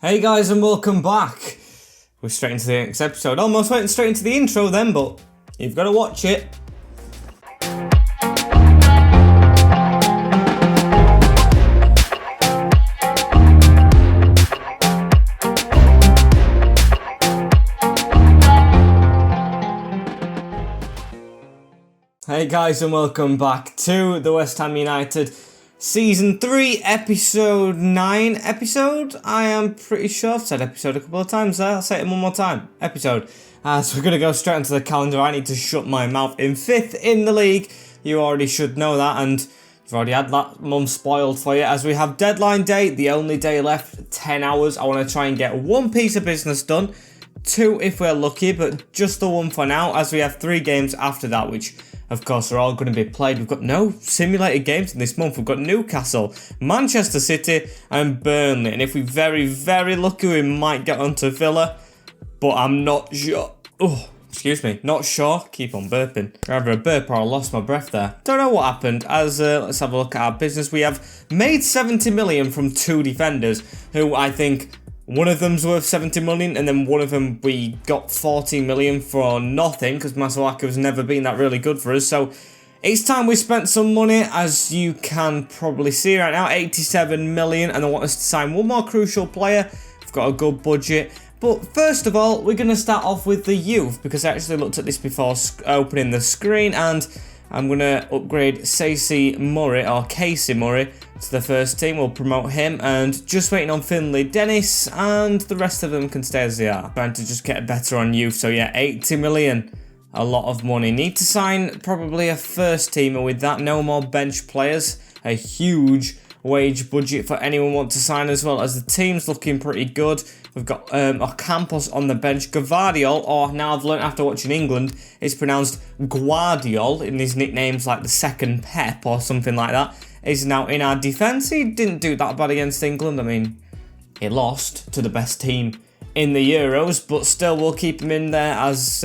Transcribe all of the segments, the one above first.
Hey guys, and welcome back. We're straight into the next episode. Almost went straight into the intro then, but you've got to watch it. Hey guys, and welcome back to the West Ham United Season 3, Episode 9 episode? I am pretty sure I've said episode a couple of times there. I'll say it one more time. Episode. So we're going to go straight into the calendar. I need to shut my mouth. In 5th in the league. You already should know that, and you've already had that month spoiled for you. As we have deadline day, the only day left, 10 hours. I want to try and get one piece of business done. 2 if we're lucky, but just the 1 for now, as we have 3 games after that, which of course are all going to be played. We've got no simulated games in this month. We've got Newcastle, Manchester City and Burnley, and if we're very, very lucky, we might get onto Villa, but I'm not sure. Oh, excuse me, not sure. Keep on burping. Either a burp or I lost my breath there. Don't know what happened. As let's have a look at our business. We have made 70 million from 2 defenders, who I think one of them's worth 70 million, and then one of them we got 14 million for nothing, because Masuaka's never been that really good for us. So it's time we spent some money, as you can probably see right now, 87 million, and I want us to sign one more crucial player. We've got a good budget. But first of all, we're going to start off with the youth, because I actually looked at this before opening the screen, and I'm going to upgrade Casey Murray to the first team. We'll promote him, and just waiting on Finley, Dennis, and the rest of them can stay as they are. Trying to just get better on youth. So yeah, 80 million, a lot of money. Need to sign probably a first teamer with that. No more bench players. A huge wage budget for anyone want to sign, as well as the team's looking pretty good. We've got Ocampos on the bench. Gavardiol, or now I've learned after watching England, it's pronounced Guardiol in his nicknames, like the second Pep or something like that, is now in our defence. He didn't do that bad against England. I mean, he lost to the best team in the Euros, but still we'll keep him in there, as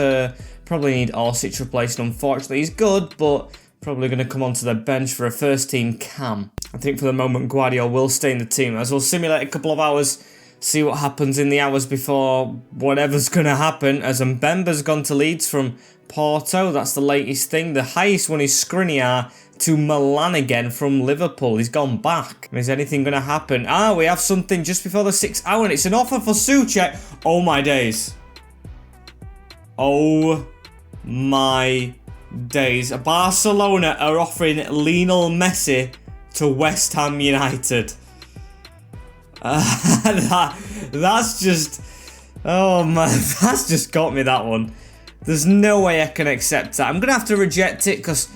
probably need Orsic replacing. Unfortunately, he's good, but probably going to come onto the bench for a first team cam. I think for the moment Guardiola will stay in the team, as we'll simulate a couple of hours, see what happens in the hours before whatever's going to happen, as Mbemba's gone to Leeds from Porto. That's the latest thing. The highest one is Skriniar to Milan again from Liverpool. He's gone back. Is anything going to happen? We have something just before the 6th hour, and it's an offer for Souček. Oh my days. Oh my days. Barcelona are offering Lionel Messi to West Ham United. That's just, oh man, that's just got me, that one. There's no way I can accept that. I'm gonna have to reject it because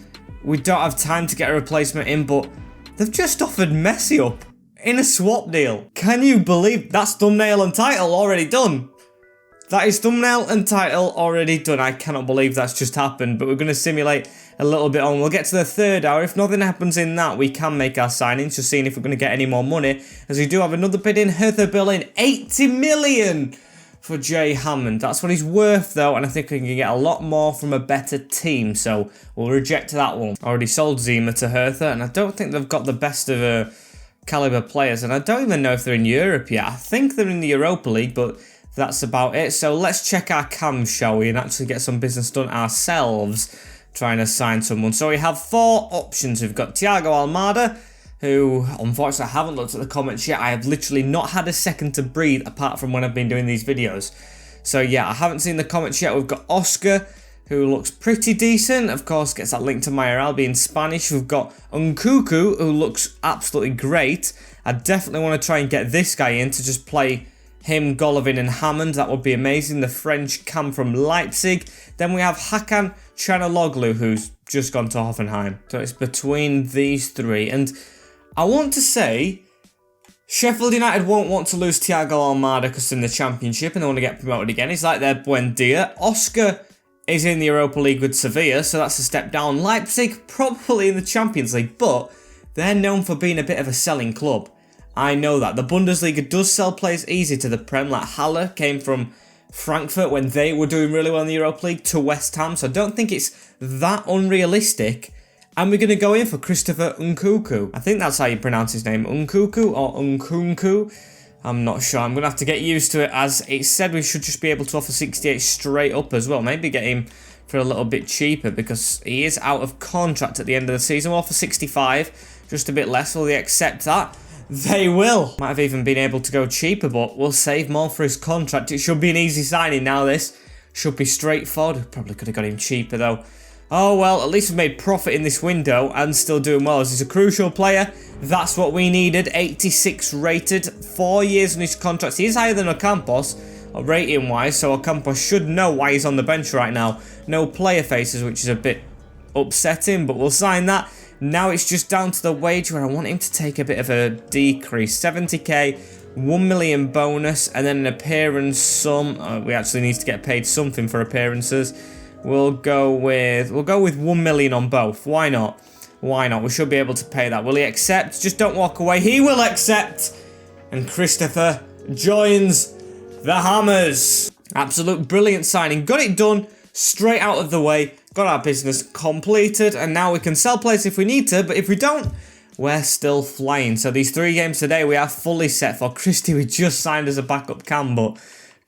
we don't have time to get a replacement in, but they've just offered Messi up in a swap deal. Can you believe that's thumbnail and title already done? That is thumbnail and title already done. I cannot believe that's just happened, but we're going to simulate a little bit on. We'll get to the 3rd hour. If nothing happens in that, we can make our signings, just seeing if we're going to get any more money, as we do have another bid in. Hertha Berlin, 80 million for Jay Hammond. That's what he's worth, though, and I think we can get a lot more from a better team, so we'll reject that one. Already sold Zima to Hertha, and I don't think they've got the best of caliber players, and I don't even know if they're in Europe yet. I think they're in the Europa League, but that's about it. So let's check our cams, shall we, and actually get some business done ourselves, trying to sign someone. So we have 4 options. We've got Thiago Almada, who, unfortunately, I haven't looked at the comments yet. I have literally not had a second to breathe, apart from when I've been doing these videos. So yeah, I haven't seen the comments yet. We've got Oscar, who looks pretty decent. Of course, gets that link to my Albi in Spanish. We've got Nkunku, who looks absolutely great. I definitely want to try and get this guy in to just play him, Golovin and Hammond. That would be amazing. The French cam from Leipzig. Then we have Hakan Çalhanoğlu, who's just gone to Hoffenheim. So it's between these 3. And I want to say Sheffield United won't want to lose Thiago Almada because they're in the Championship and they want to get promoted again. He's like their Buendia. Oscar is in the Europa League with Sevilla, so that's a step down. Leipzig probably in the Champions League, but they're known for being a bit of a selling club. I know that. The Bundesliga does sell players easy to the Prem, like Haller came from Frankfurt when they were doing really well in the Europa League to West Ham, so I don't think it's that unrealistic. And we're going to go in for Christopher Nkunku. I think that's how you pronounce his name, Nkunku or Nkunku. I'm not sure. I'm going to have to get used to it, as it said we should just be able to offer 68 straight up as well. Maybe get him for a little bit cheaper, because he is out of contract at the end of the season. We'll offer 65, just a bit less. Will they accept that? They will. Might have even been able to go cheaper, but we'll save more for his contract. It should be an easy signing now, this. Should be straightforward. Probably could have got him cheaper, though. Oh, well, at least we've made profit in this window and still doing well, as he's a crucial player. That's what we needed. 86 rated, 4 years on his contract. He is higher than Ocampos, rating-wise, so Ocampos should know why he's on the bench right now. No player faces, which is a bit upsetting, but we'll sign that. Now it's just down to the wage, where I want him to take a bit of a decrease. 70k, 1 million bonus, and then an appearance sum. We actually need to get paid something for appearances. We'll go with 1 million on both. Why not? Why not? We should be able to pay that. Will he accept? Just don't walk away. He will accept. And Christopher joins the Hammers. Absolute brilliant signing. Got it done. Straight out of the way. Got our business completed. And now we can sell players if we need to. But if we don't, we're still flying. So these 3 games today we are fully set for. Christie we just signed as a backup cam, but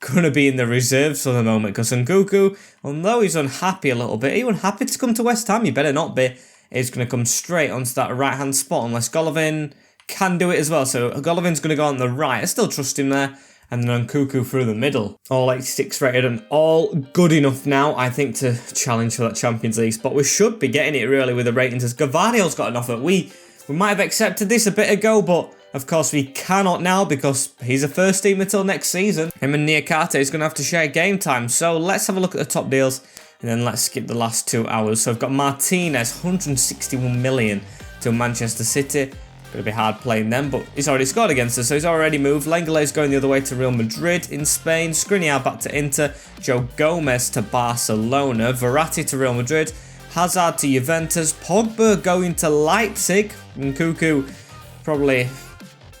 gonna be in the reserves for the moment, because Nkunku, although he's unhappy a little bit, are you unhappy to come to West Ham? You better not be. He's gonna come straight onto that right hand spot, unless Golovin can do it as well. So Golovin's gonna go on the right. I still trust him there. And then Nkunku through the middle. All 86 rated and all good enough now, I think, to challenge for that Champions League spot. We should be getting it really with the ratings, as Gavardio's got an offer. We might have accepted this a bit ago, but of course we cannot now, because he's a first team until next season. Him and Newcastle is going to have to share game time. So let's have a look at the top deals, and then let's skip the last 2 hours. So I've got Martinez, 161 million to Manchester City. Going to be hard playing them, but he's already scored against us, so he's already moved. Lenglet's going the other way to Real Madrid in Spain. Skriniar back to Inter. Joe Gomez to Barcelona. Verratti to Real Madrid. Hazard to Juventus. Pogba going to Leipzig. Nkunku probably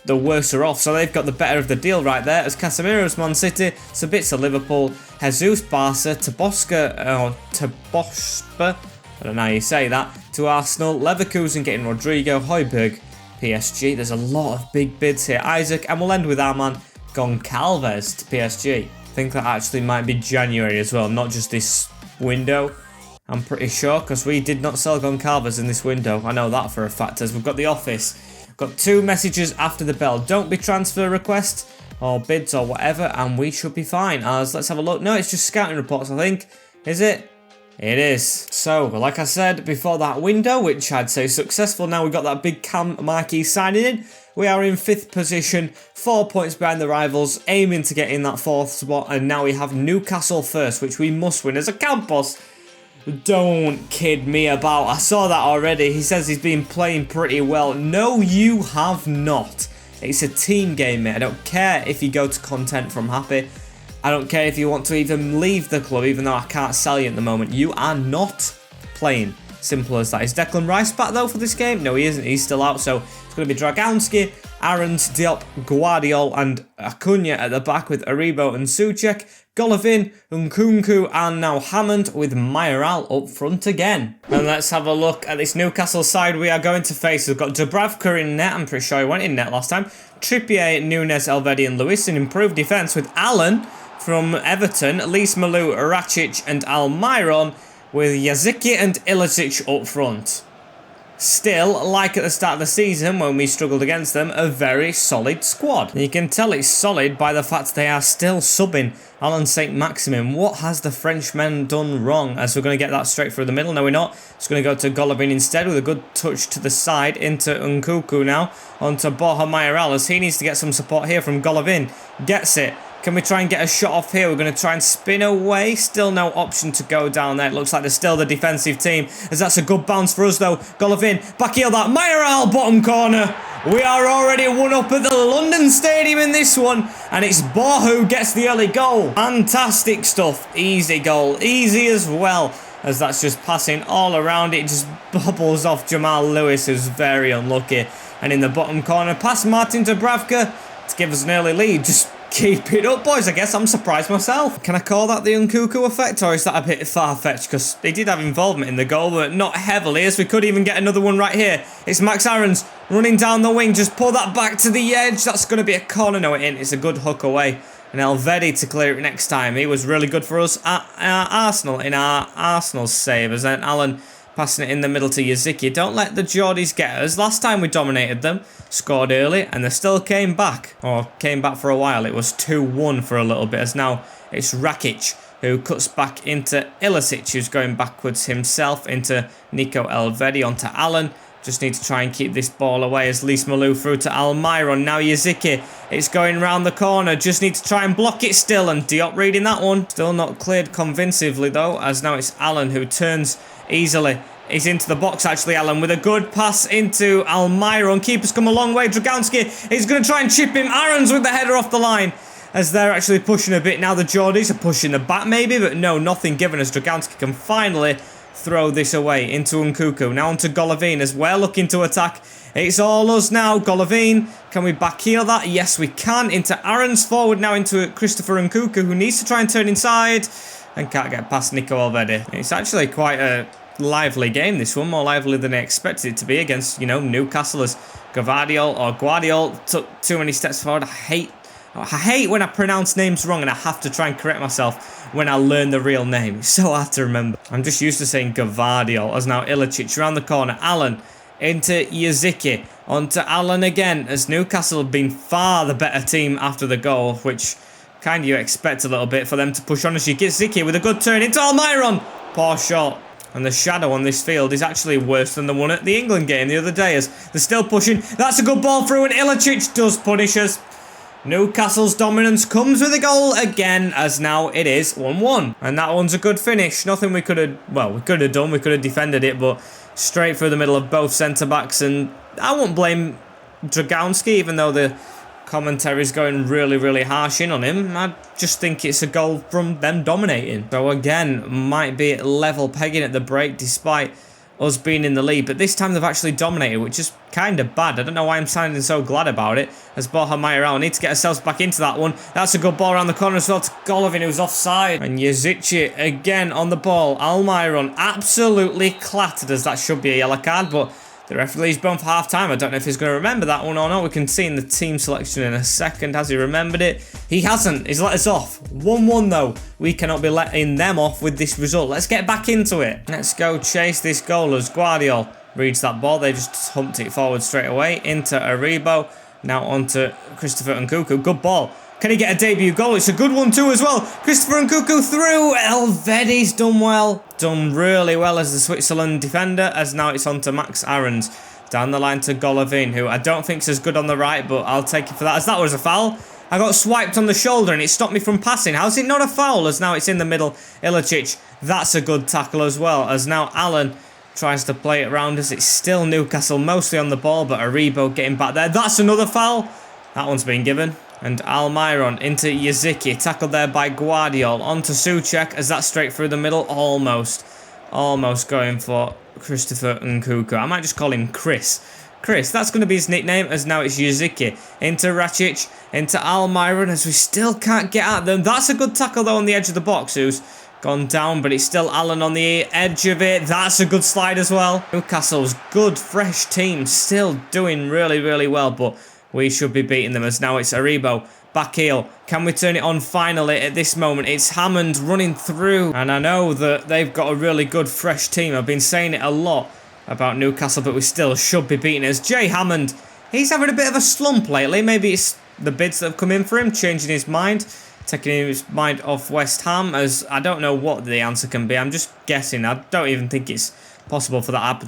the worse are off, so they've got the better of the deal right there. As Casemiro's Man City. Sabitzer Liverpool. Jesus Barca. Tabosca, I don't know how you say that, to Arsenal. Leverkusen getting Rodrigo. Højbjerg, PSG. There's a lot of big bids here. Isaac, and we'll end with our man Goncalves to PSG. I think that actually might be January as well, not just this window. I'm pretty sure, because we did not sell Goncalves in this window. I know that for a fact, as we've got the office. Got 2 messages after the bell. Don't be transfer requests or bids or whatever, and we should be fine. As let's have a look. No, it's just scouting reports, I think. Is it? It is. So, like I said before that window, which I'd say successful, now we've got that big Cam marquee signing in. We are in 5th position, 4 points behind the rivals, aiming to get in that 4th spot, and now we have Newcastle first, which we must win. As a Campos, don't kid me about. I saw that already. He says he's been playing pretty well. No, you have not. It's a team game, mate. I don't care if you go to content from Happy. I don't care if you want to even leave the club, even though I can't sell you at the moment. You are not playing. Simple as that. Is Declan Rice back, though, for this game? No, he isn't. He's still out, so it's going to be Draganski, Aarons, Diop, Guardiol, and Acuna at the back with Aribo and Souček. Golovin, Nkunku, and now Hammond with Mayoral up front again. And let's have a look at this Newcastle side we are going to face. We've got Dubravka in net. I'm pretty sure he went in net last time. Trippier, Nunes, Elvedi, and Lewis in improved defence with Allen from Everton, Lise Malou, Racic, and Almiron, with Yazici and Ilicic up front. Still, like at the start of the season when we struggled against them, a very solid squad. And you can tell it's solid by the fact they are still subbing Alan Saint-Maximin. What has the Frenchman done wrong? As we're going to get that straight through the middle. No, we're not. It's going to go to Golovin instead with a good touch to the side into Nkunku now. Onto Borja Mayoral, as he needs to get some support here from Golovin. Gets it. Can we try and get a shot off here? We're going to try and spin away. Still no option to go down there. It looks like they're still the defensive team, as that's a good bounce for us, though. Golovin, back heel that. Mayoral, bottom corner. We are already 1-up at the London Stadium in this one, and it's Bo who gets the early goal. Fantastic stuff. Easy goal. Easy as well, as that's just passing all around. It just bobbles off Jamal Lewis, who's very unlucky. And in the bottom corner, past Martin Dubravka to give us an early lead. Just keep it up, boys. I guess I'm surprised myself. Can I call that the Nkunku effect, or is that a bit far-fetched? Because he did have involvement in the goal, but not heavily, as we could even get another one right here. It's Max Aarons. running down the wing. Just pull that back to the edge. That's going to be a corner. No, it ain't. It's a good hook away. And Elgato to clear it next time. He was really good for us at Arsenal, in our Arsenal save. As then Alan passing it in the middle to Yaziki. Don't let the Geordies get us. Last time we dominated them, scored early, and they still came back. Or came back for a while. It was 2-1 for a little bit. As now it's Rakic who cuts back into Ilicic, who's going backwards himself into Nico Elvedi onto Alan. Just need to try and keep this ball away as Lise Malou through to Almiron. Now Yaziki. It's going round the corner. Just need to try and block it still. And Diop reading that one. Still not cleared convincingly though, as now it's Alan who turns easily. He's into the box actually, Alan, with a good pass into Almiron. Keeper's come a long way. Dragowski is going to try and chip him. Aarons with the header off the line. As they're actually pushing a bit now. The Geordies are pushing the back maybe, but no, nothing given as Dragowski can finally throw this away into Nkunku. Now onto Golovin as we're looking to attack. It's all us now. Golovin, can we back heel that? Yes, we can. Into Aaron's forward now into Christopher Nkunku, who needs to try and turn inside and can't get past Nico Elvedi. It's actually quite a lively game, this one. More lively than I expected it to be against, you know, Newcastle, as Guardiol took too many steps forward. I hate when I pronounce names wrong and I have to try and correct myself when I learn the real name. It's so hard to remember. I'm just used to saying Gavardiol. As now Ilicic around the corner. Alan into Yaziki. Onto Alan again, as Newcastle have been far the better team after the goal, which kind of you expect a little bit for them to push on. As Yaziki with a good turn into Almiron. Poor shot. And the shadow on this field is actually worse than the one at the England game the other day, as they're still pushing. That's a good ball through and Ilicic does punish us. Newcastle's dominance comes with a goal again, as now it is 1-1. And that one's a good finish. Nothing we could have, well, we could have done. We could have defended it, but straight through the middle of both centre-backs. And I won't blame Dragowski, even though the commentary is going really, really harsh in on him. I just think it's a goal from them dominating. So again, might be level pegging at the break despite us being in the lead, but this time they've actually dominated, which is kind of bad. I don't know why I'm sounding so glad about it. As Borja Mayoral, need to get ourselves back into that one. That's a good ball around the corner as well to Golovin, who's offside. And Yazici again on the ball. Almiron absolutely clattered, as that should be a yellow card, but the referee's blown for half time. I don't know if he's going to remember that one or not. We can see in the team selection in a second. Has he remembered it? He hasn't. He's let us off. 1-1 though. We cannot be letting them off with this result. Let's get back into it. Let's go chase this goal as Guardiol reads that ball. They just humped it forward straight away into Aribo. Now onto Christopher Nkunku. Good ball. Can he get a debut goal? It's a good one too as well. Christopher Nkunku through. Elvedi's done well. Done really well as the Switzerland defender, as now it's on to Max Aarons. Down the line to Golovin, who I don't think's as good on the right, but I'll take it for that, as that was a foul. I got swiped on the shoulder and it stopped me from passing. How's it not a foul, as now it's in the middle? Ilicic, that's a good tackle as well, as now Alan tries to play it around us. It's still Newcastle mostly on the ball, but Aribo getting back there. That's another foul. That one's been given. And Almiron into Yaziki, tackled there by Guardiol, onto Souček, as that's straight through the middle, almost going for Christopher Nkunku. I might just call him Chris, that's going to be his nickname, as now it's Yaziki, into Rakic, into Almiron, as we still can't get at them. That's a good tackle though on the edge of the box, who's gone down, but it's still Alan on the edge of it. That's a good slide as well. Newcastle's good, fresh team, still doing really, really well, but we should be beating them, as now it's Aribo. Back heel. Can we turn it on finally at this moment? It's Hammond running through. And I know that they've got a really good, fresh team. I've been saying it a lot about Newcastle, but we still should be beating us. Jay Hammond, he's having a bit of a slump lately. Maybe it's the bids that have come in for him, changing his mind, taking his mind off West Ham, as I don't know what the answer can be. I'm just guessing. I don't even think it's possible for that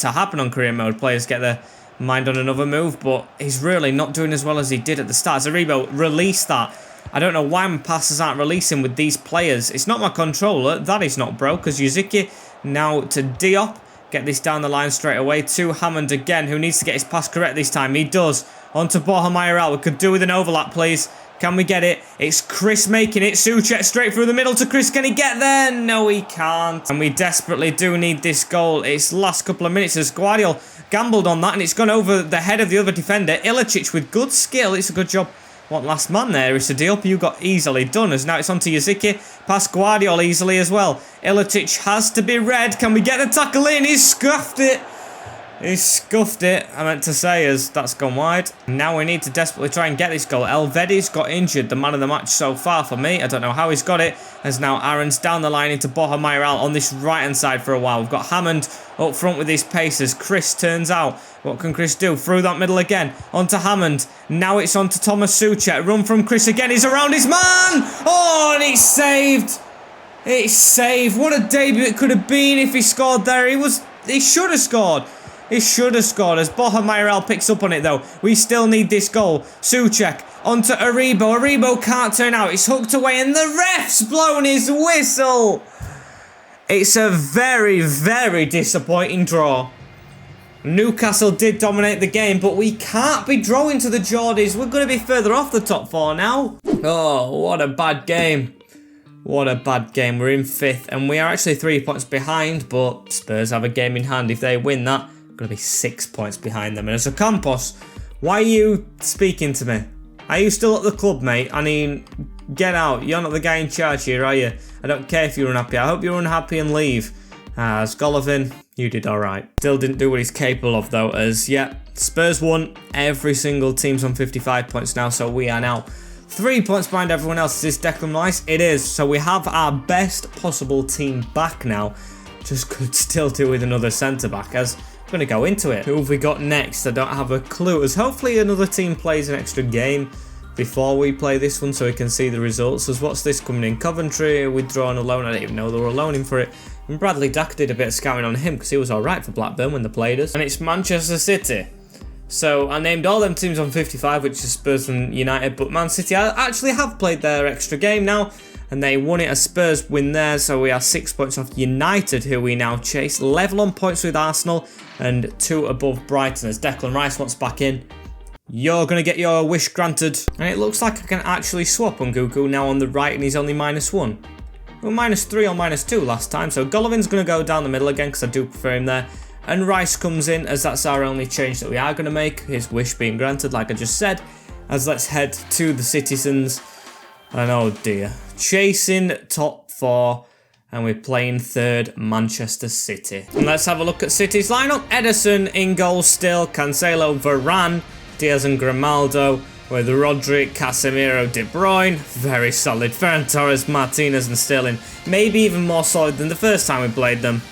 to happen on career mode. Players get their mind on another move, but he's really not doing as well as he did at the start. Aribo, release that. I don't know why my passes aren't releasing with these players. It's not my controller. That is not broke, as Yaziki now to Diop. Get this down the line straight away to Hammond again, who needs to get his pass correct this time. He does. On to Borja Mayoral. We could do with an overlap, please. Can we get it? It's Chris making it. Souček straight through the middle to Chris. Can he get there? No, he can't. And we desperately do need this goal. It's last couple of minutes as Guardiol gambled on that, and it's gone over the head of the other defender. Ilicic with good skill. It's a good job. What last man there is Diop. You got easily done, as now it's on to Yaziki. Past Guardiol easily as well. Ilicic has to be red. Can we get the tackle in? He's scuffed it. He scuffed it, I meant to say, as that's gone wide. Now we need to desperately try and get this goal. Elvedi's got injured, the man of the match so far for me. I don't know how he's got it. As now Aaron's down the line into Borja Mayoral on this right-hand side for a while. We've got Hammond up front with his pace as Chris turns out. What can Chris do? Through that middle again. Onto Hammond. Now it's on to Thomas Souček. Run from Chris again. He's around his man! Oh, and it's saved! It's saved. What a debut it could have been if he scored there. He should have scored. He should have scored as Borja Mayoral picks up on it though. We still need this goal. Souček onto Aribo. Aribo can't turn out. It's hooked away and the ref's blown his whistle. It's a very, very disappointing draw. Newcastle did dominate the game, but we can't be drawing to the Geordies. We're going to be further off the top four now. Oh, what a bad game. What a bad game. We're in 5th and we are actually 3 points behind, but Spurs have a game in hand. If they win that, we're going to be 6 points behind them. And as a Campos, why are you speaking to me? Are you still at the club, mate? I mean, get out. You're not the guy in charge here, are you? I don't care if you're unhappy. I hope you're unhappy and leave. As Golovin, you did alright. Still didn't do what he's capable of though, as yeah, Spurs won. Every single team's on 55 points now, so we are now 3 points behind everyone else. Is this Declan Rice? It is. So we have our best possible team back now. Just could still do with another centre-back, as I'm going to go into it. Who have we got next? I don't have a clue, as hopefully another team plays an extra game before we play this one so we can see the results. As what's this coming in? Coventry, withdrawn alone. I didn't even know they were loaning for it. And Bradley Dack did a bit of scouting on him because he was alright for Blackburn when they played us. And it's Manchester City. So I named all them teams on 55, which is Spurs and United, but Man City actually have played their extra game now, and they won it as Spurs win theirs, so we are 6 points off United, who we now chase, level on points with Arsenal, and 2 above Brighton, as Declan Rice wants back in. You're going to get your wish granted. And it looks like I can actually swap Nkunku now on the right, and he's only -1. We were -3 or -2 last time, so Golovin's going to go down the middle again, because I do prefer him there. And Rice comes in, as that's our only change that we are going to make. His wish being granted, like I just said. As let's head to the Citizens. And oh dear. Chasing top 4. And we're playing 3rd Manchester City. And let's have a look at City's lineup. Ederson in goal still. Cancelo, Varane, Diaz and Grimaldo. With Rodri, Casemiro, De Bruyne. Very solid. Ferran Torres, Martinez and Sterling. Maybe even more solid than the first time we played them.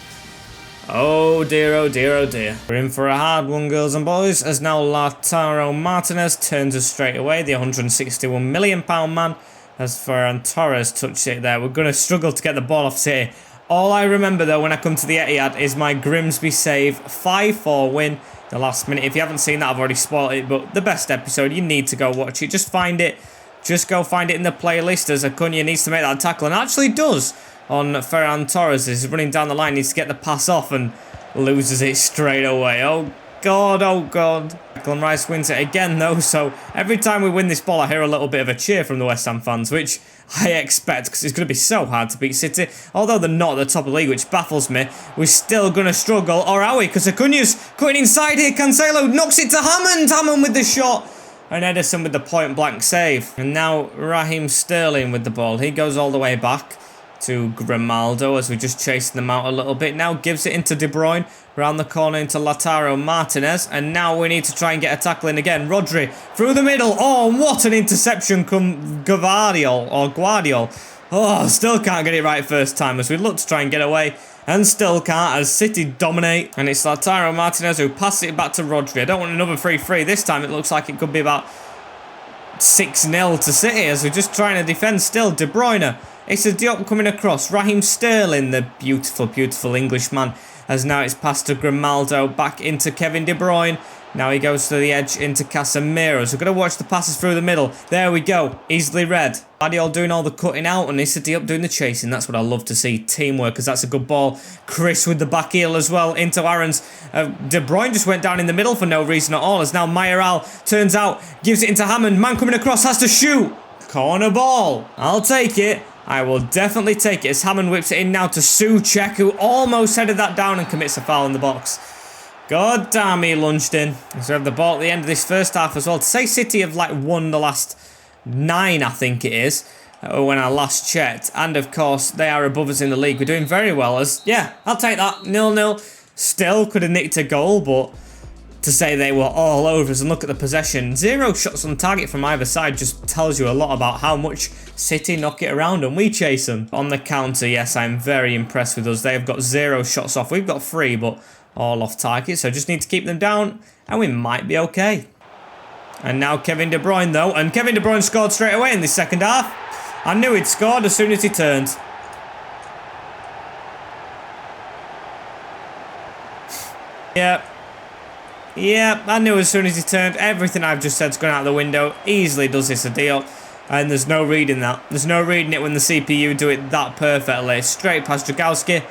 Oh dear, oh dear, oh dear. We're in for a hard one, girls and boys, as now Lautaro Martinez turns us straight away, the £161 million man, as Ferran Torres touched it there. We're going to struggle to get the ball off City. All I remember, though, when I come to the Etihad is my Grimsby save, 5-4 win, the last minute. If you haven't seen that, I've already spoiled it, but the best episode, you need to go watch it. Just find it. Just go find it in the playlist, as Acuna needs to make that tackle, and actually does. On Ferran Torres, he's running down the line, needs to get the pass off and loses it straight away. Oh god, oh god. Declan Rice wins it again though, so every time we win this ball I hear a little bit of a cheer from the West Ham fans, which I expect because it's going to be so hard to beat City. Although they're not at the top of the league, which baffles me, we're still going to struggle, or are we? Because Acuna's cutting inside here, Cancelo knocks it to Hammond, Hammond with the shot. And Ederson with the point blank save. And now Raheem Sterling with the ball, he goes all the way back to Grimaldo as we just chasing them out a little bit. Now gives it into De Bruyne, round the corner into Lautaro Martinez, and now we need to try and get a tackle in again. Rodri through the middle. Oh, what an interception come Guardiol. Oh, still can't get it right first time as we look to try and get away, and still can't as City dominate. And it's Lautaro Martinez who passes it back to Rodri. I don't want another 3-3 this time. It looks like it could be about 6-0 to City as we're just trying to defend still. De Bruyne. It's a Diop coming across. Raheem Sterling, the beautiful, beautiful Englishman. As now it's passed to Grimaldo, back into Kevin De Bruyne. Now he goes to the edge into Casemiro. So we're going to watch the passes through the middle. There we go. Easily read. Guardiola doing all the cutting out and it's a Diop doing the chasing. That's what I love to see. Teamwork, because that's a good ball. Chris with the back heel as well into Aaron's. De Bruyne just went down in the middle for no reason at all. As now Mayoral turns out, gives it into Hammond. Man coming across, has to shoot. Corner ball. I'll take it. I will definitely take it as Hammond whips it in now to Souček, who almost headed that down and commits a foul in the box. God damn, he lunged in. So we have the ball at the end of this first half as well. To say City have like won the last 9, I think it is, when I last checked. And of course, they are above us in the league. We're doing very well as, yeah, I'll take that. 0-0. Still could have nicked a goal, but to say they were all over us, and look at the possession. 0 shots on target from either side just tells you a lot about how much City knock it around and we chase them. On the counter, yes, I'm very impressed with us. They've got 0 shots off. We've got 3, but all off target, so just need to keep them down and we might be okay. And now Kevin De Bruyne though, and Kevin De Bruyne scored straight away in the second half. I knew he'd scored as soon as he turned. Yep, I knew as soon as he turned. Everything I've just said's gone out the window. Easily does this a deal. And there's no reading that. There's no reading it when the CPU do it that perfectly. Straight past Newcastle.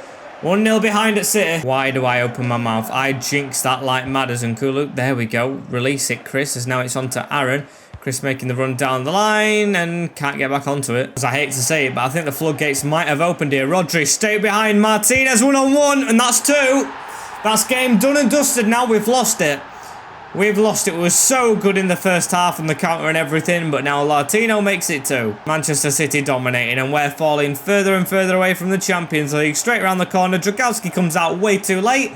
1-0 behind at City. Why do I open my mouth? I jinx that like mad as Nkunku. There we go. Release it, Chris, as now it's on to Aaron. Chris making the run down the line and can't get back onto it. As I hate to say it, but I think the floodgates might have opened here. Rodri stayed behind Martinez 1-on-1, and that's 2. That's game done and dusted now. We've lost it. We've lost it. We were so good in the first half on the counter and everything, but now Latino makes it 2. Manchester City dominating, and we're falling further and further away from the Champions League. Straight around the corner, Dragowski comes out way too late,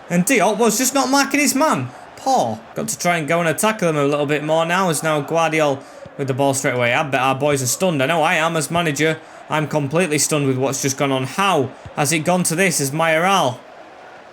and Diop was just not marking his man. Poor. Got to try and go and tackle them a little bit more now, as now Guardiola with the ball straight away. I bet our boys are stunned. I know I am as manager. I'm completely stunned with what's just gone on. How has it gone to this as Mayoral?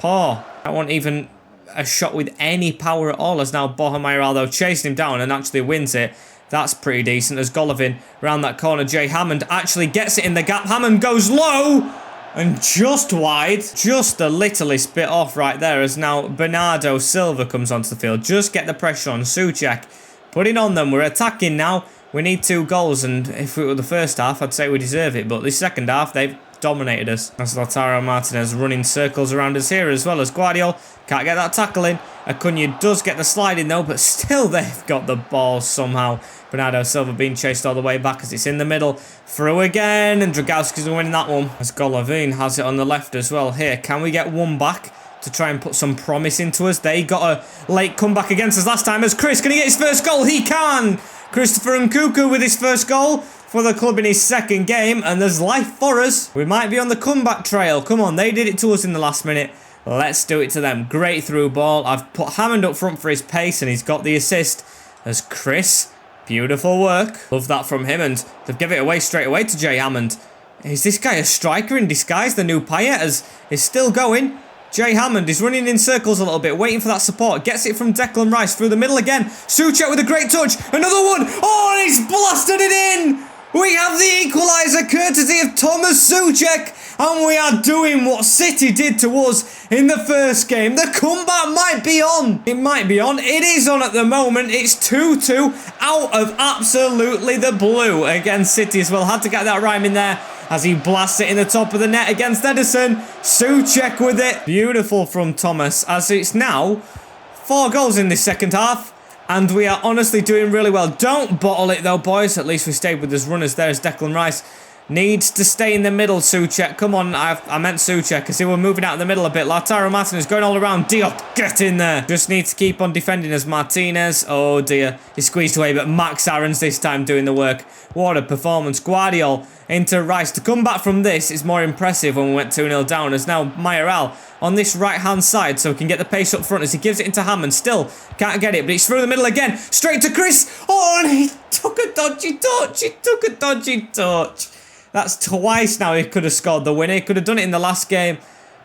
Poor. I want even a shot with any power at all, as now Borja Mayoral though chasing him down and actually wins it. That's pretty decent as Golovin round that corner. Jay Hammond actually gets it in the gap. Hammond goes low and just wide. Just the littlest bit off right there, as now Bernardo Silva comes onto the field. Just get the pressure on Souček. Putting on them. We're attacking now. We need 2 goals, and if it were the first half, I'd say we deserve it. But this second half, they've dominated us. As Lautaro Martinez running circles around us here, as well as Guardiola. Can't get that tackle in. Acuna does get the slide in though, but still they've got the ball somehow. Bernardo Silva being chased all the way back as it's in the middle. Through again, and Dragowski's winning that one. As Golovin has it on the left as well. Here, can we get one back to try and put some promise into us? They got a late comeback against us last time. As Chris, can he get his first goal? He can! Christopher Nkunku with his first goal for the club in his second game, and there's life for us. We might be on the comeback trail. Come on, they did it to us in the last minute. Let's do it to them. Great through ball. I've put Hammond up front for his pace, and he's got the assist as Chris. Beautiful work. Love that from him, and they've given it away straight away to Jay Hammond. Is this guy a striker in disguise? The new Payet is still going. Jay Hammond is running in circles a little bit, waiting for that support. Gets it from Declan Rice through the middle again. Souček with a great touch. Another one. Oh, and he's blasted it in. We have the equaliser courtesy of Thomas Souček, and we are doing what City did to us in the first game. The comeback might be on. It might be on. It is on at the moment. It's 2-2 out of absolutely the blue against City as well. Had to get that rhyme in there as he blasts it in the top of the net against Ederson. Souček with it. Beautiful from Thomas, as it's now 4 goals in this second half. And we are honestly doing really well. Don't bottle it though, boys. At least we stayed with his runners there as Declan Rice needs to stay in the middle. Souček, come on. I meant Souček because they were moving out in the middle a bit. Lautaro Martinez going all around. Diop, get in there. Just need to keep on defending as Martinez. Oh dear. He squeezed away, but Max Aaron's this time doing the work. What a performance. Guardiola into Rice. To come back from this is more impressive when we went 2-0 down, as now Mayoral on this right-hand side, so we can get the pace up front as he gives it into Hammond. Still can't get it, but he's through the middle again. Straight to Chris. Oh, and he took a dodgy touch. He took a dodgy touch. That's twice now he could have scored the winner. He could have done it in the last game.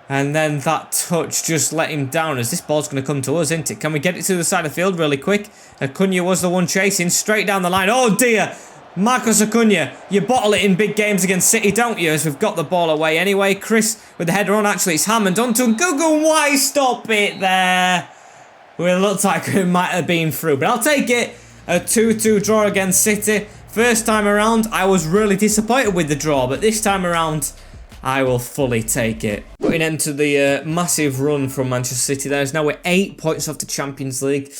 And then that touch just let him down, as this ball's going to come to us, isn't it? Can we get it to the side of the field really quick? Acuna was the one chasing straight down the line. Oh, dear. Marcos Acuna, you bottle it in big games against City, don't you? As we've got the ball away anyway. Chris with the header on. Actually, it's Hammond onto Nkunku. Why stop it there? Well, it looked like it might have been through, but I'll take it. A 2-2 draw against City. First time around, I was really disappointed with the draw, but this time around, I will fully take it. Putting end to the massive run from Manchester City there. Now we're 8 points off the Champions League.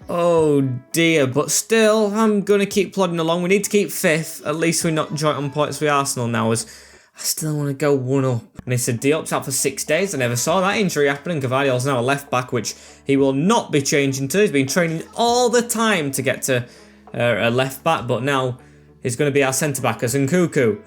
Oh dear, but still, I'm going to keep plodding along. We need to keep 5th. At least we're not joint on points with Arsenal now, as I still want to go 1 up. And he said Diop's out for 6 days. I never saw that injury happen, and Gvardiol's now a left back, which he will not be changing to. He's been training all the time to get to a left back, but now he's going to be our centre back as Nkunku.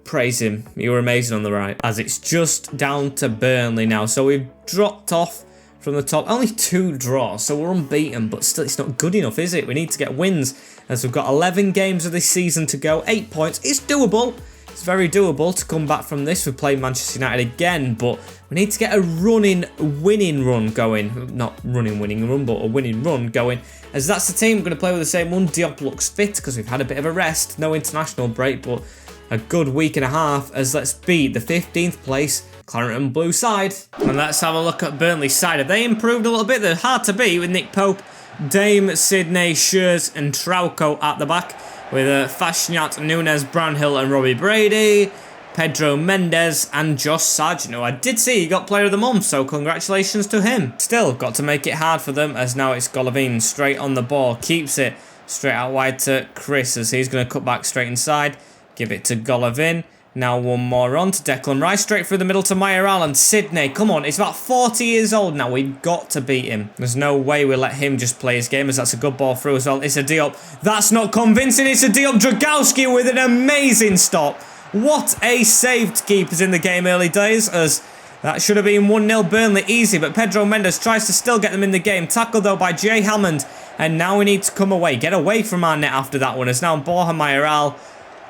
praise him. You were amazing on the right. As it's just down to Burnley now. So we've dropped off from the top. Only 2 draws, so we're unbeaten, but still it's not good enough, is it? We need to get wins, as we've got 11 games of this season to go. 8 points. It's doable. It's very doable to come back from this. We've played Manchester United again, but we need to get a winning run going. Not winning run, but a winning run going. As that's the team, we're going to play with the same one. Diop looks fit because we've had a bit of a rest. No international break, but a good week and a half, as let's beat the 15th place Claret and Blue side. And let's have a look at Burnley's side. Have they improved a little bit? They're hard to beat with Nick Pope, Dame, Sidney, Schurz and Trauco at the back, with Fashnat, Nunes, Brownhill and Robbie Brady, Pedro Mendes and Josh Sargent, who I did see he got player of the month, so congratulations to him. Still got to make it hard for them, as now it's Golovin straight on the ball, keeps it straight out wide to Chris, as he's going to cut back straight inside, give it to Golovin. Now one more on to Declan Rice, straight through the middle to Mayoral and Sidney. Come on, he's about 40 years old now. We've got to beat him. There's no way we let him just play his game, as that's a good ball through as well. It's a Diop. That's not convincing. It's a Diop. Dragowski with an amazing stop. What a save to keepers in the game early days, as that should have been 1-0 Burnley easy, but Pedro Mendes tries to still get them in the game. Tackled though by Jay Hammond, and now we need to come away. Get away from our net after that one, as now Borja Mayoral.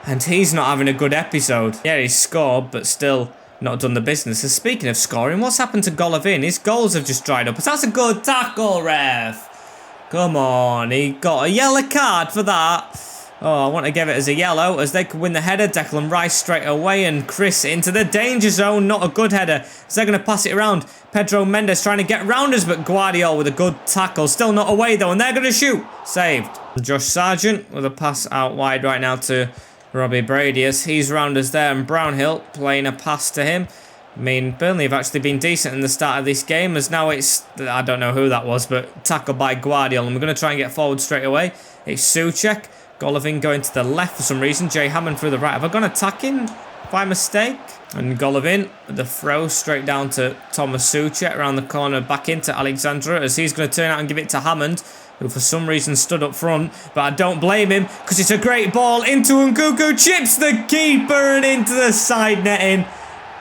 And he's not having a good episode. Yeah, he's scored, but still not done the business. So speaking of scoring, what's happened to Golovin? His goals have just dried up. But that's a good tackle, ref. Come on, he got a yellow card for that. Oh, I want to give it as a yellow, as they could win the header. Declan Rice straight away, and Chris into the danger zone. Not a good header, as they're going to pass it around. Pedro Mendes trying to get round us, but Guardiola with a good tackle. Still not away, though, and they're going to shoot. Saved. Josh Sargent with a pass out wide right now to Robbie Brady, as he's round us there, and Brownhill playing a pass to him. I mean, Burnley have actually been decent in the start of this game, as now it's, I don't know who that was, but tackled by Guardiola, and we're going to try and get forward straight away. It's Souček. Golovin going to the left for some reason. Jay Hammond through the right. Have I gone attacking by mistake? And Golovin with the throw straight down to Thomas Souček, around the corner back into Alexandra, as he's going to turn out and give it to Hammond, who for some reason stood up front, but I don't blame him, because it's a great ball into Nkunku, chips the keeper and into the side netting.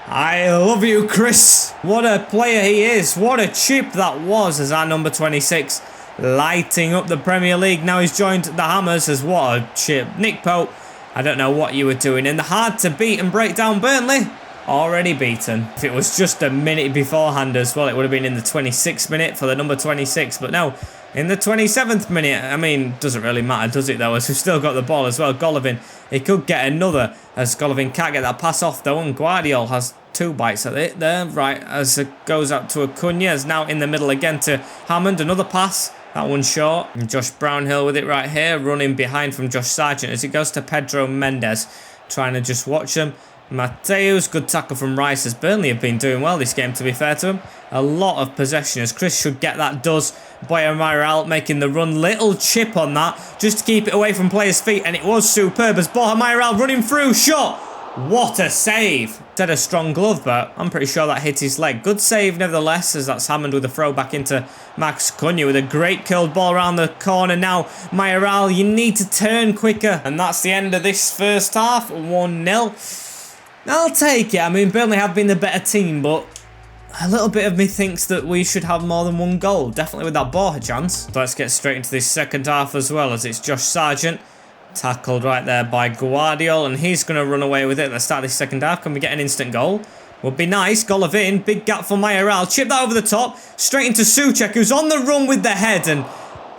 I love you, Chris. What a player he is. What a chip that was, as our number 26 lighting up the Premier League. Now he's joined the Hammers, as what a chip. Nick Pope, I don't know what you were doing in the hard to beat and break down Burnley. Already beaten. If it was just a minute beforehand as well, it would have been in the 26th minute for the number 26, but no, in the 27th minute. I mean, doesn't really matter, does it, though, as we've still got the ball as well. Golovin, he could get another, as Golovin can't get that pass off, though, and Guardiola has 2 bites at it there, right, as it goes out to Acuna, as now in the middle again to Hammond, another pass, that one short, and Josh Brownhill with it right here, running behind from Josh Sargent, as it goes to Pedro Mendes, trying to just watch him. Mateus, good tackle from Rice, as Burnley have been doing well this game, to be fair to him. A lot of possession, as Chris should get that, does. Borja Mayoral making the run, little chip on that, just to keep it away from players' feet, and it was superb, as Borja Mayoral running through, shot. What a save. Said a strong glove, but I'm pretty sure that hit his leg. Good save nevertheless, as that's Hammond with a throw back into Max Cunha with a great curled ball around the corner. Now, Mayoral, you need to turn quicker. And that's the end of this first half, 1-0. I'll take it. I mean, Burnley have been the better team, but a little bit of me thinks that we should have more than 1 goal. Definitely with that Borja chance. So let's get straight into this second half as well, as it's Josh Sargent. Tackled right there by Guardiola, and he's going to run away with it at the start of this second half. Can we get an instant goal? Would be nice. Golovin, big gap for Mayoral. Chip that over the top. Straight into Souček, who's on the run with the head, and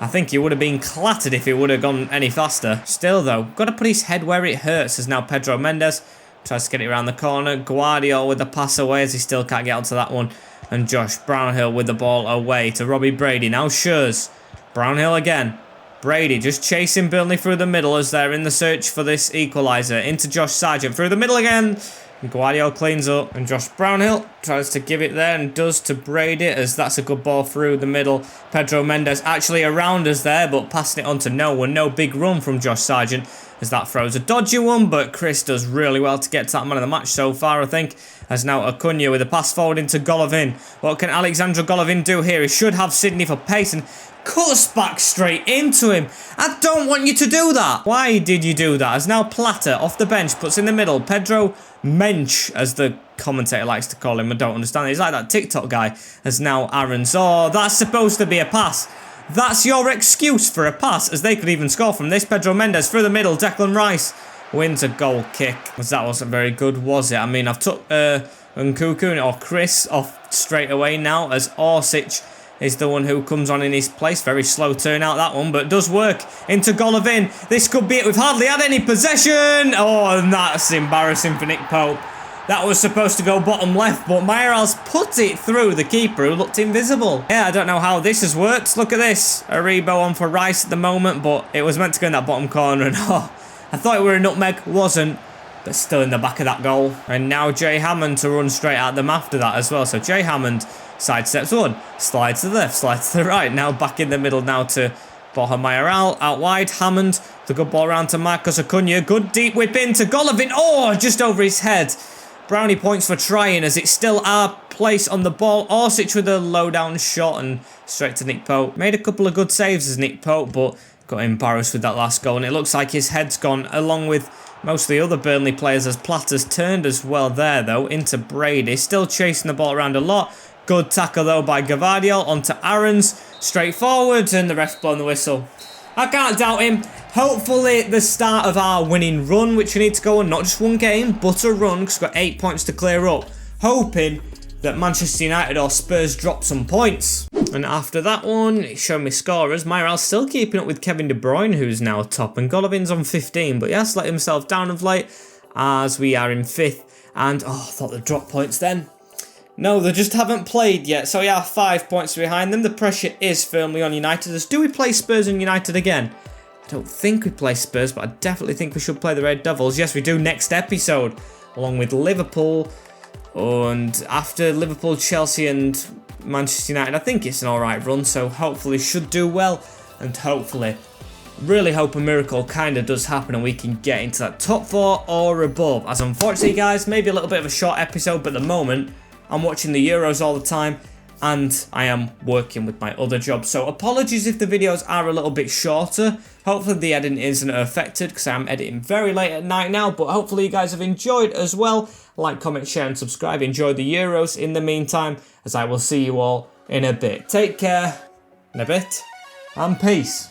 I think he would have been clattered if it would have gone any faster. Still, though, got to put his head where it hurts, as now Pedro Mendes tries to get it around the corner. Guardiola with the pass away, as he still can't get onto that one. And Josh Brownhill with the ball away to Robbie Brady. Now Schurz. Brownhill again. Brady just chasing Burnley through the middle, as they're in the search for this equaliser. Into Josh Sargent through the middle again. And Guardiola cleans up, and Josh Brownhill tries to give it there and does to Brady, as that's a good ball through the middle. Pedro Mendes actually around us there, but passing it on to no one. No big run from Josh Sargent, as that throws a dodgy one, but Chris does really well to get to that man of the match so far, I think. As now Acuna with a pass forward into Golovin. What can Alexandra Golovin do here? He should have Sidney for pace, and cuts back straight into him. I don't want you to do that. Why did you do that? As now Plata off the bench puts in the middle. Pedro Mensch, as the commentator likes to call him. I don't understand. He's like that TikTok guy. As now Aaron's. Oh, that's supposed to be a pass. That's your excuse for a pass, as they could even score from this. Pedro Mendes through the middle. Declan Rice wins a goal kick. As that wasn't very good, was it? I mean, I've took Nkunku or Chris off straight away now, as Orsic is the one who comes on in his place. Very slow turnout, that one, but does work into Golovin. This could be it. We've hardly had any possession. Oh, and that's embarrassing for Nick Pope. That was supposed to go bottom left, but Mayoral's put it through the keeper who looked invisible. Yeah, I don't know how this has worked. Look at this. Aribo on for Rice at the moment, but it was meant to go in that bottom corner, and oh, I thought it were a nutmeg. Wasn't. But still in the back of that goal. And now Jay Hammond to run straight at them after that as well. So Jay Hammond sidesteps one, slides to the left, slides to the right. Now back in the middle now to Borja Mayoral. Out wide, Hammond. The good ball around to Marcos Acuna. Good deep whip into Golovin. Oh, just over his head. Brownie points for trying, as it's still our place on the ball. Orsic with a low down shot and straight to Nick Pope. Made a couple of good saves as Nick Pope, but got embarrassed with that last goal. And it looks like his head's gone, along with most of the other Burnley players, as Plata's turned as well there, though, into Brady. Still chasing the ball around a lot. Good tackle, though, by Gavardiol onto Aarons. Straight forward, and the ref's blown the whistle. I can't doubt him. Hopefully, the start of our winning run, which we need to go on, not just one game, but a run, because we've got 8 points to clear up. Hoping that Manchester United or Spurs drop some points. And after that one, it showed me scorers. Mayoral's still keeping up with Kevin De Bruyne, who's now top, and Golovin's on 15, but he has let himself down of late, as we are in 5th. And, oh, I thought they'd drop points then. No, they just haven't played yet, so we are 5 points behind them. The pressure is firmly on United. As do we play Spurs and United again? I don't think we play Spurs, but I definitely think we should play the Red Devils. Yes, we do next episode, along with Liverpool. And after Liverpool, Chelsea and Manchester United, I think it's an alright run, so hopefully should do well. And hopefully, really hope a miracle kind of does happen and we can get into that top 4 or above. As unfortunately, guys, maybe a little bit of a short episode, but at the moment, I'm watching the Euros all the time, and I am working with my other job. So apologies if the videos are a little bit shorter. Hopefully the editing isn't affected, because I'm editing very late at night now, but hopefully you guys have enjoyed as well. Like, comment, share and subscribe. Enjoy the Euros in the meantime, as I will see you all in a bit. Take care, in a bit, and peace.